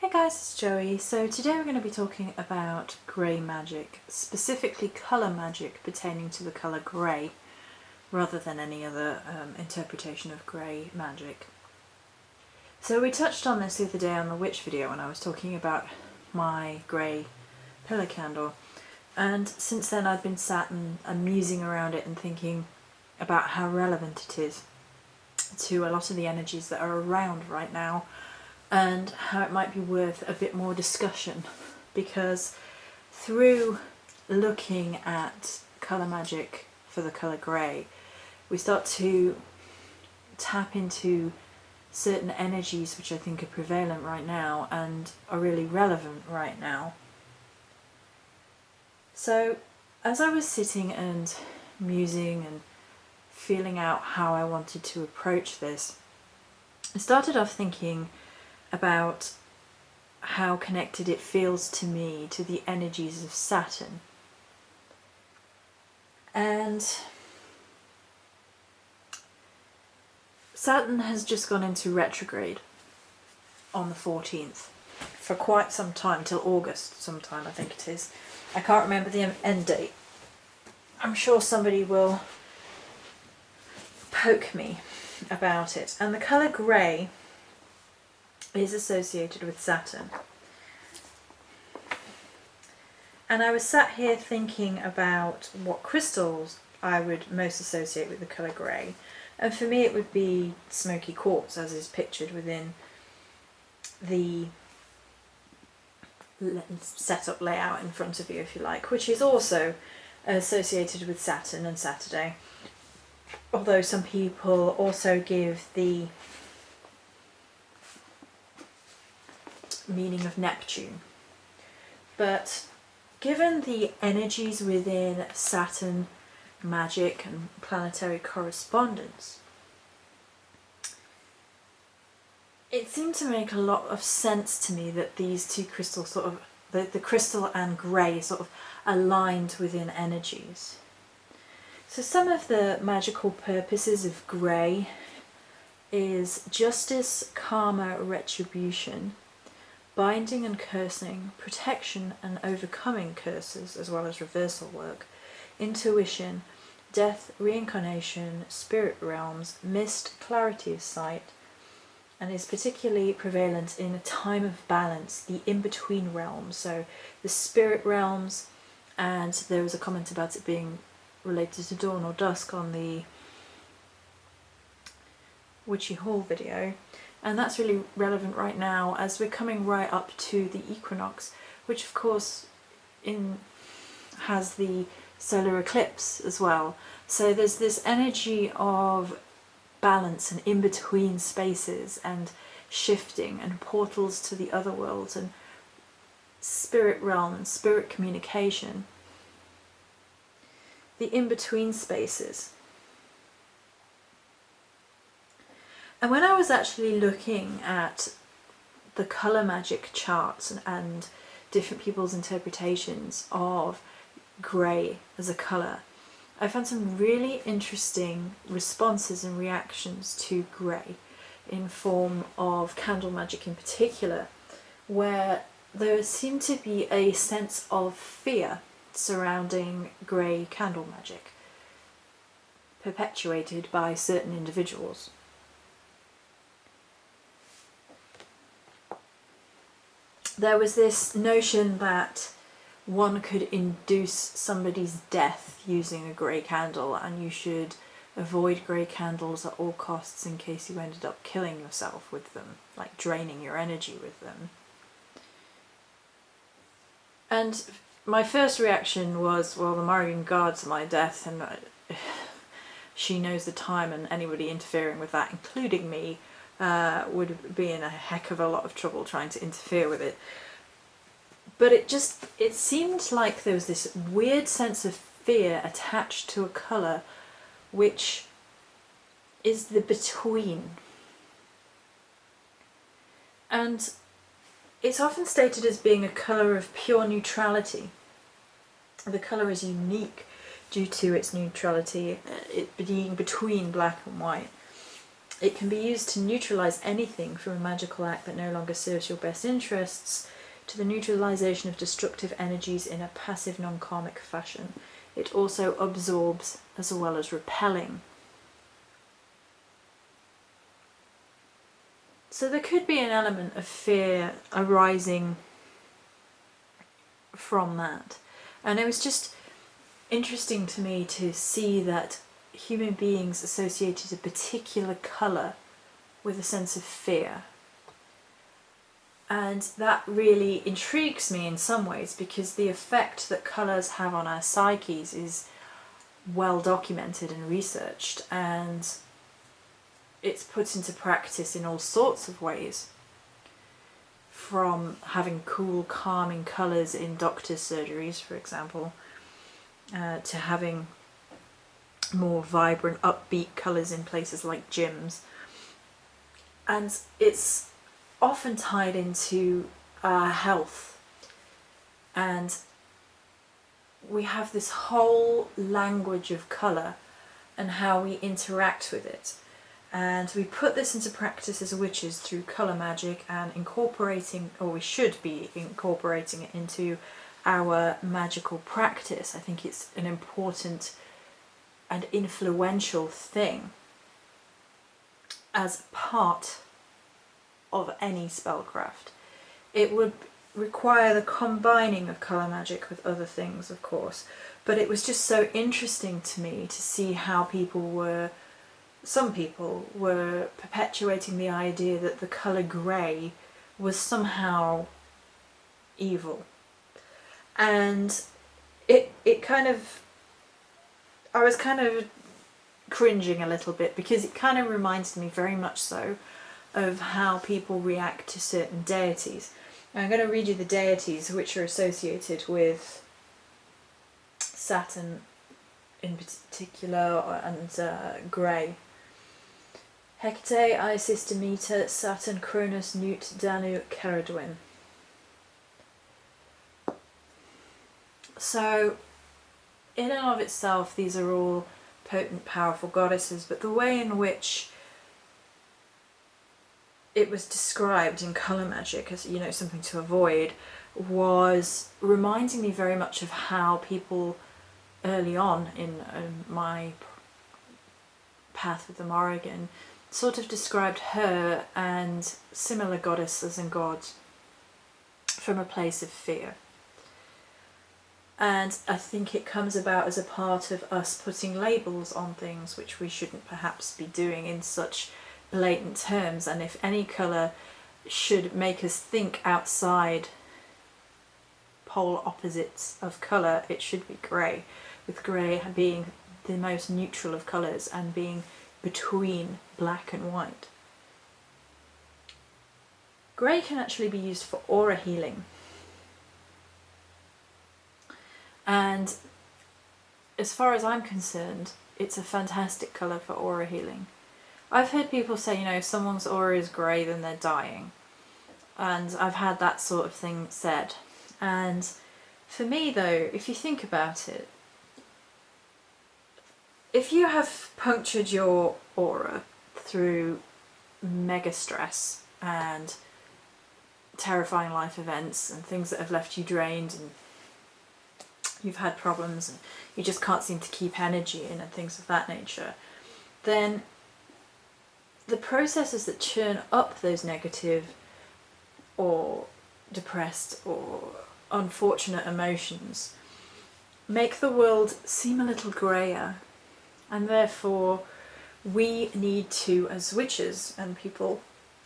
Hey guys, it's Joey. So today we're going to be talking about grey magic, specifically colour magic pertaining to the colour grey, rather than any other interpretation of grey magic. So we touched on this the other day on the witch video when I was talking about my grey pillar candle, and since then I've been sat and musing around it and thinking about how relevant it is to a lot of the energies that are around right now, and how it might be worth a bit more discussion, because through looking at colour magic for the colour grey, we start to tap into certain energies which I think are prevalent right now and are really relevant right now. So as I was sitting and musing and feeling out how I wanted to approach this, I started off thinking about how connected it feels to me to the energies of Saturn. And Saturn has just gone into retrograde on the 14th for quite some time, till August sometime I think it is. I can't remember the end date. I'm sure somebody will poke me about it. And the colour grey is associated with Saturn. And I was sat here thinking about what crystals I would most associate with the colour grey. And for me it would be smoky quartz, as is pictured within the setup layout in front of you, if you like, which is also associated with Saturn and Saturday. Although some people also give the meaning of Neptune. But given the energies within Saturn magic and planetary correspondence, it seemed to make a lot of sense to me that these two crystals sort of, the crystal and grey, sort of aligned within energies. So some of the magical purposes of grey is justice, karma, retribution, binding and cursing, protection and overcoming curses, as well as reversal work, intuition, death, reincarnation, spirit realms, mist, clarity of sight, and is particularly prevalent in a time of balance, the in-between realms, so the spirit realms. And there was a comment about it being related to dawn or dusk on the Witchy Hall video. And that's really relevant right now as we're coming right up to the equinox, which of course has the solar eclipse as well. So there's this energy of balance and in-between spaces and shifting and portals to the other worlds and spirit realm and spirit communication. The in-between spaces. And when I was actually looking at the colour magic charts and different people's interpretations of grey as a colour, I found some really interesting responses and reactions to grey in form of candle magic in particular, where there seemed to be a sense of fear surrounding grey candle magic, perpetuated by certain individuals. There was this notion that one could induce somebody's death using a grey candle, and you should avoid grey candles at all costs in case you ended up killing yourself with them, like draining your energy with them. And my first reaction was, well, the Marian guards my death, and she knows the time, and anybody interfering with that, including me, would be in a heck of a lot of trouble trying to interfere with it. But it seemed like there was this weird sense of fear attached to a colour which is the between. And it's often stated as being a colour of pure neutrality. The colour is unique due to its neutrality, it being between black and white. It can be used to neutralize anything from a magical act that no longer serves your best interests to the neutralization of destructive energies in a passive non-karmic fashion. It also absorbs as well as repelling. So there could be an element of fear arising from that. And it was just interesting to me to see that human beings associated a particular colour with a sense of fear. And that really intrigues me in some ways, because the effect that colours have on our psyches is well documented and researched, and it's put into practice in all sorts of ways. From having cool, calming colours in doctors' surgeries, for example, to having more vibrant, upbeat colours in places like gyms. And it's often tied into our health. And we have this whole language of colour and how we interact with it. And we put this into practice as witches through colour magic and incorporating, or we should be incorporating it into our magical practice. I think it's an important and influential thing as part of any spellcraft. It would require the combining of colour magic with other things, of course, but it was just so interesting to me to see how some people were perpetuating the idea that the colour grey was somehow evil. And it kind of, I was kind of cringing a little bit, because it kind of reminds me very much so of how people react to certain deities. Now, I'm going to read you the deities which are associated with Saturn in particular, and grey. Hecate, Isis, Demeter, Saturn, Cronus, Nut, Danu, Ceridwen. So, in and of itself, these are all potent, powerful goddesses, but the way in which it was described in colour magic as, you know, something to avoid, was reminding me very much of how people early on in my path with the Morrigan sort of described her and similar goddesses and gods from a place of fear. And I think it comes about as a part of us putting labels on things which we shouldn't perhaps be doing in such blatant terms. And if any colour should make us think outside pole opposites of colour, it should be grey, with grey being the most neutral of colours and being between black and white. Grey can actually be used for aura healing. And as far as I'm concerned, it's a fantastic colour for aura healing. I've heard people say, you know, if someone's aura is grey, then they're dying. And I've had that sort of thing said. And for me, though, if you think about it, if you have punctured your aura through mega stress and terrifying life events and things that have left you drained, and you've had problems and you just can't seem to keep energy in and things of that nature, then the processes that churn up those negative or depressed or unfortunate emotions make the world seem a little greyer. And therefore we need to, as witches and people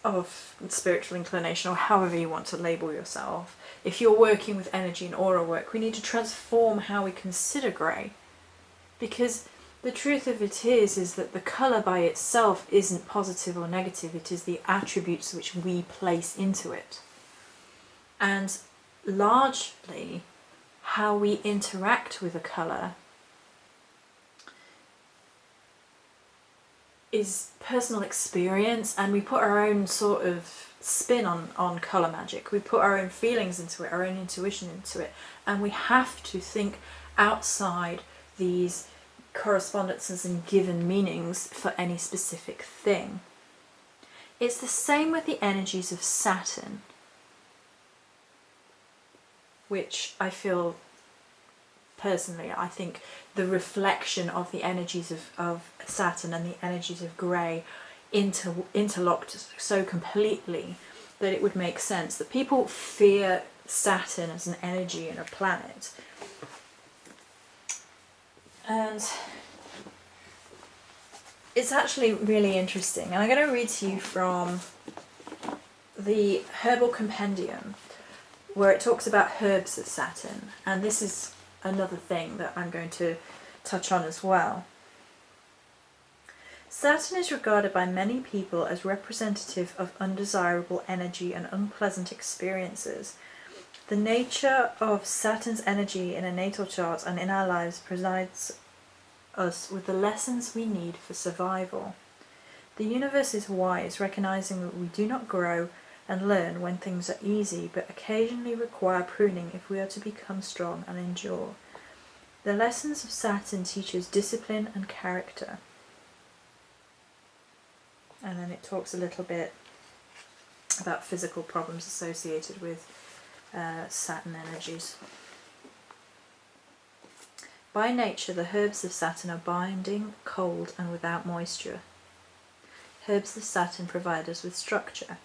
of spiritual inclination, or however you want to label yourself, if you're working with energy and aura work, we need to transform how we consider grey. Because the truth of it is that the colour by itself isn't positive or negative, it is the attributes which we place into it. And largely how we interact with a colour is personal experience, and we put our own sort of spin on colour magic. We put our own feelings into it, our own intuition into it, and we have to think outside these correspondences and given meanings for any specific thing. It's the same with the energies of Saturn, which I feel, personally, I think the reflection of the energies of Saturn and the energies of grey interlocked so completely that it would make sense that people fear Saturn as an energy and a planet. And it's actually really interesting. And I'm going to read to you from the Herbal Compendium, where it talks about herbs of Saturn. And this is another thing that I'm going to touch on as well. Saturn is regarded by many people as representative of undesirable energy and unpleasant experiences. The nature of Saturn's energy in a natal chart and in our lives provides us with the lessons we need for survival. The universe is wise, recognizing that we do not grow and learn when things are easy, but occasionally require pruning if we are to become strong and endure. The lessons of Saturn teach us discipline and character. And then it talks a little bit about physical problems associated with Saturn energies. By nature, the herbs of Saturn are binding, cold, and without moisture. Herbs of Saturn provide us with structure.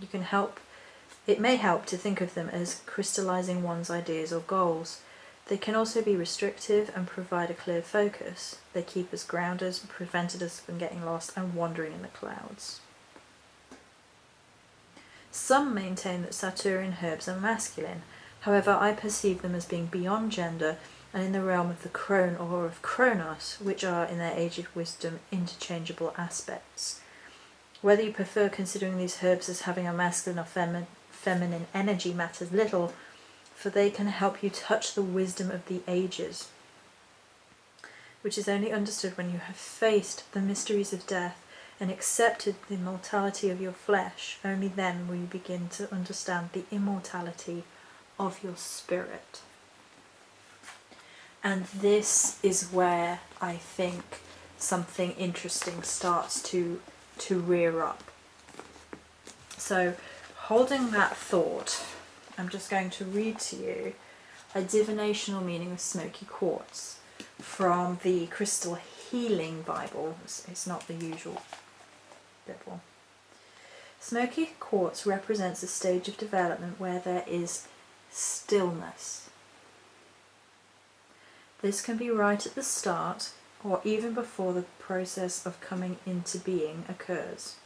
It may help to think of them as crystallizing one's ideas or goals. They can also be restrictive and provide a clear focus. They keep us grounded, prevented us from getting lost and wandering in the clouds. Some maintain that Saturnian herbs are masculine. However, I perceive them as being beyond gender and in the realm of the crone or of Kronos, which are in their age of wisdom interchangeable aspects. Whether you prefer considering these herbs as having a masculine or feminine energy matters little, for they can help you touch the wisdom of the ages, which is only understood when you have faced the mysteries of death and accepted the mortality of your flesh. Only then will you begin to understand the immortality of your spirit. And this is where I think something interesting starts to rear up. So, holding that thought, I'm just going to read to you a divinational meaning of smoky quartz from the Crystal Healing Bible. It's not the usual Bible. Smoky quartz represents a stage of development where there is stillness. This can be right at the start or even before the process of coming into being occurs.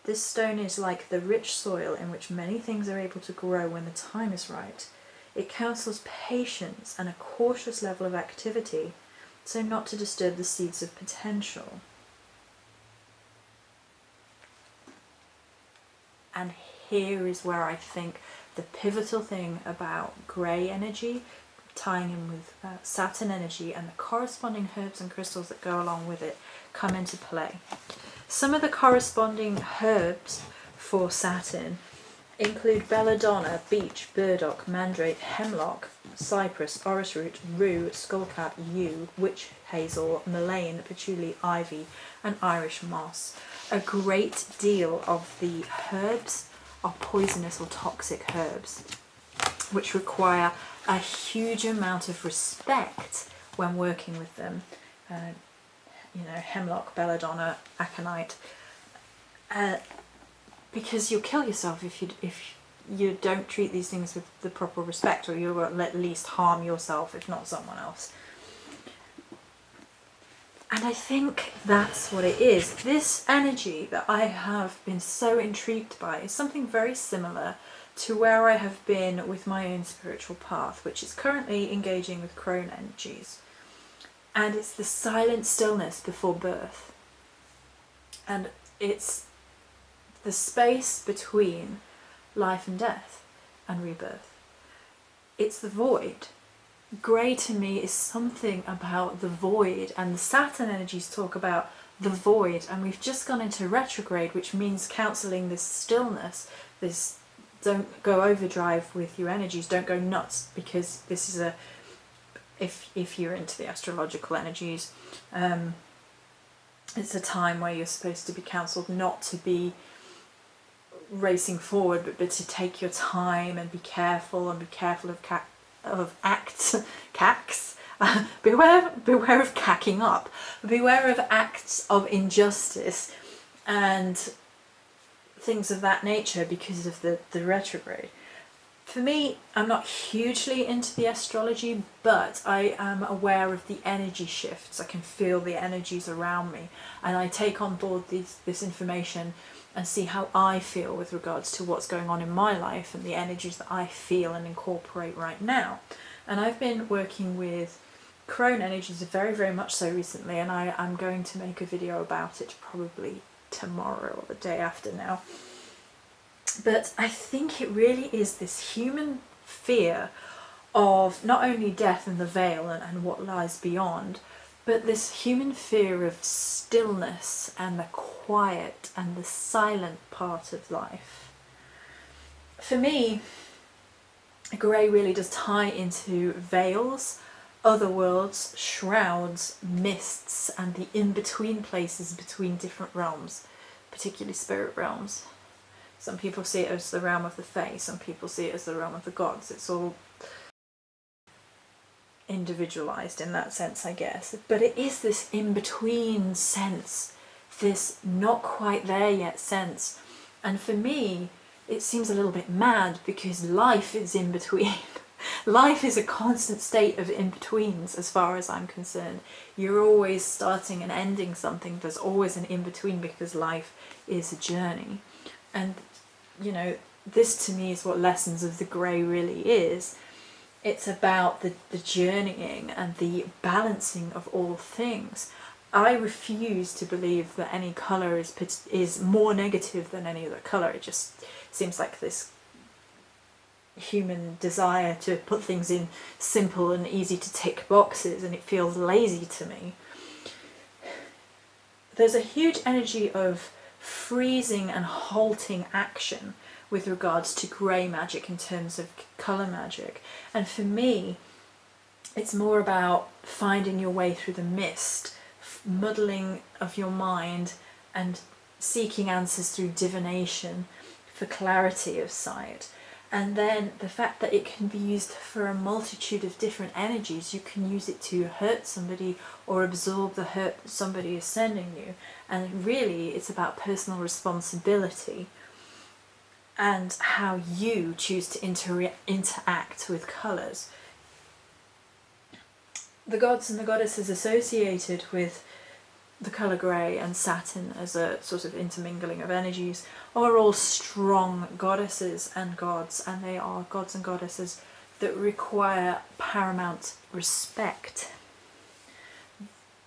This stone is like the rich soil in which many things are able to grow when the time is right. It counsels patience and a cautious level of activity, so not to disturb the seeds of potential. And here is where I think the pivotal thing about grey energy, tying in with Saturn energy and the corresponding herbs and crystals that go along with it, come into play. Some of the corresponding herbs for Saturn include belladonna, beech, burdock, mandrake, hemlock, cypress, orris root, rue, skullcap, yew, witch hazel, mullein, patchouli, ivy, and Irish moss. A great deal of the herbs are poisonous or toxic herbs, which require a huge amount of respect when working with them. Hemlock, belladonna, aconite, because you'll kill yourself if you don't treat these things with the proper respect, or you'll at least harm yourself, if not someone else. And I think that's what it is. This energy that I have been so intrigued by is something very similar to where I have been with my own spiritual path, which is currently engaging with crone energies. And it's the silent stillness before birth. And it's the space between life and death and rebirth. It's the void. Grey to me is something about the void, and the Saturn energies talk about the void, and we've just gone into retrograde, which means counselling this stillness, this don't go overdrive with your energies, don't go nuts, because this is if you're into the astrological energies, It's a time where you're supposed to be counselled not to be racing forward, but to take your time and be careful of acts, cacks. Beware of cacking up. Beware of acts of injustice and things of that nature because of the retrograde. For me, I'm not hugely into the astrology, but I am aware of the energy shifts. I can feel the energies around me, and I take on board this information and see how I feel with regards to what's going on in my life and the energies that I feel and incorporate right now. And I've been working with crone energies very, very much so recently, and I'm going to make a video about it probably tomorrow or the day after now. But I think it really is this human fear of not only death and the veil and what lies beyond, but this human fear of stillness and the quiet and the silent part of life. For me, grey really does tie into veils, other worlds, shrouds, mists, and the in-between places between different realms, particularly spirit realms. Some people see it as the realm of the fae, some people see it as the realm of the gods. It's all individualised in that sense, I guess. But it is this in-between sense, this not quite there yet sense. And for me, it seems a little bit mad because life is in between. Life is a constant state of in-betweens as far as I'm concerned. You're always starting and ending something. There's always an in-between because life is a journey. And, you know, this to me is what Lessons of the Grey really is. It's about the journeying and the balancing of all things. I refuse to believe that any colour is more negative than any other colour. It just seems like this human desire to put things in simple and easy to tick boxes, and it feels lazy to me. There's a huge energy of freezing and halting action with regards to grey magic in terms of colour magic, and for me it's more about finding your way through the mist, muddling of your mind and seeking answers through divination for clarity of sight. And then the fact that it can be used for a multitude of different energies. You can use it to hurt somebody or absorb the hurt somebody is sending you. And really it's about personal responsibility and how you choose to interact with colours. The gods and the goddesses associated with the colour grey and Saturn as a sort of intermingling of energies are all strong goddesses and gods, and they are gods and goddesses that require paramount respect.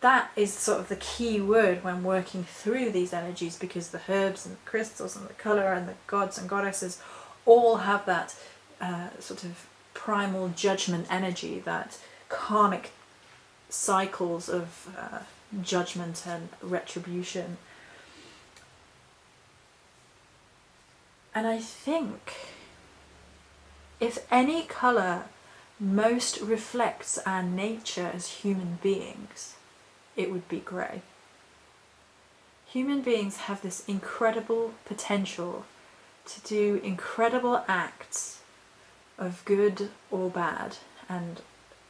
That is sort of the key word when working through these energies, because the herbs and the crystals and the colour and the gods and goddesses all have that sort of primal judgment energy, that karmic cycles of judgment and retribution. And I think if any colour most reflects our nature as human beings, it would be grey. Human beings have this incredible potential to do incredible acts of good or bad, and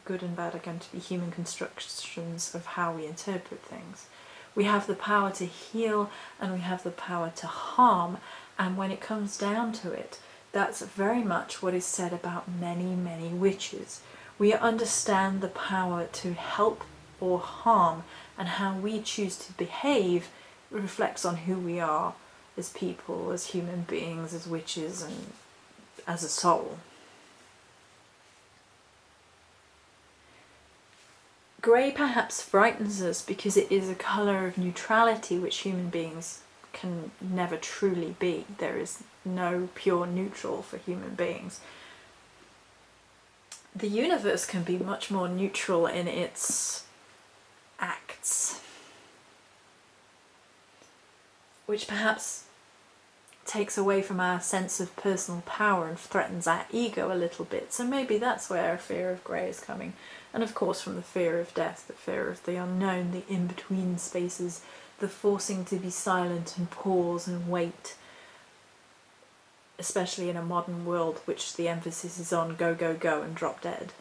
good and bad are going to be human constructions of how we interpret things. We have the power to heal and we have the power to harm, and when it comes down to it, that's very much what is said about many, many witches. We understand the power to help or harm, and how we choose to behave reflects on who we are as people, as human beings, as witches, and as a soul. Grey perhaps frightens us because it is a colour of neutrality, which human beings can never truly be. There is no pure neutral for human beings. The universe can be much more neutral in its acts, which perhaps takes away from our sense of personal power and threatens our ego a little bit. So maybe that's where our fear of grey is coming. And of course from the fear of death, the fear of the unknown, the in-between spaces the forcing to be silent and pause and wait, especially in a modern world which the emphasis is on go, go, go and drop dead.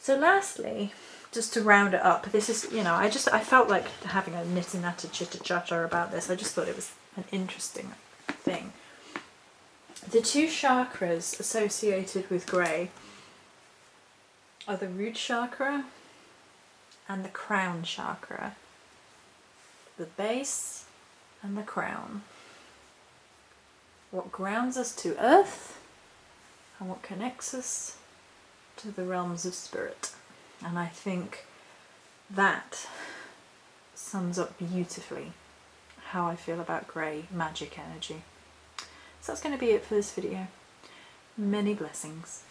So lastly, just to round it up, this is, you know, I felt like having a nitter natter chitter chatter about this. I just thought it was an interesting thing. The two chakras associated with grey are the root chakra and the crown chakra. The base and the crown. What grounds us to earth and what connects us to the realms of spirit. And I think that sums up beautifully how I feel about grey magic energy. So that's going to be it for this video. Many blessings.